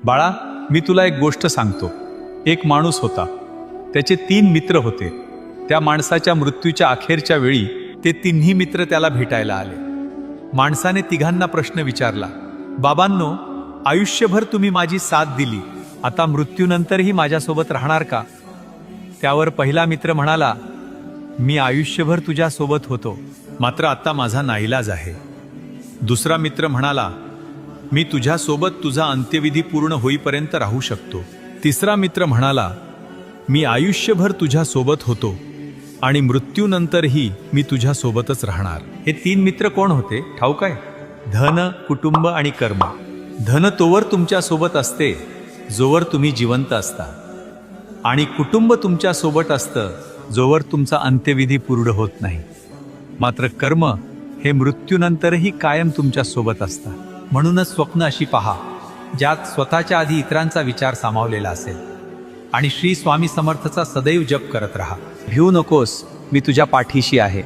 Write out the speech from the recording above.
बाळा, मी तुला एक गोष्ट सांगतो. एक माणूस होता. त्याचे 3 मित्र होते. त्या माणसाच्या मृत्यूच्या अखेरच्या वेळी ते तिन्ही मित्र त्याला भेटायला आले. माणसाने तिघांना प्रश्न विचारला, बाबांनो, आयुष्यभर तुम्ही माझी साथ दिली, आता मृत्यूनंतरही माझ्यासोबत राहणार का? त्यावर पहिला मित्र म्हणाला, मी आयुष्यभर तुझ्यासोबत होतो, मात्र आता माझा नाईलाज आहे. दुसरा मित्र म्हणाला, मी तुझ्यासोबत तुझा अंत्यविधी पूर्ण होईपर्यंत राहू शकतो. तिसरा मित्र म्हणाला, मी आयुष्यभर तुझ्यासोबत होतो आणि मृत्यूनंतरही मी तुझ्यासोबतच राहणार. हे 3 मित्र कोण होते ठाऊक आहे? धन, कुटुंब आणि कर्म. धन तोवर तुमच्यासोबत असते जोवर तुम्ही जिवंत असता, आणि कुटुंब तुमच्यासोबत असतं जोवर तुमचा अंत्यविधी पूर्ण होत नाही. मात्र कर्म हे मृत्यूनंतरही कायम तुमच्यासोबत असतात. म्हणूनच स्वप्न अशी पहा ज्यात स्वतःच्या आधी इतरांचा विचार सामावलेला असेल, आणि श्री स्वामी समर्थचा सदैव जप करत राहा. भिवू नकोस, मी तुझ्या पाठीशी आहे.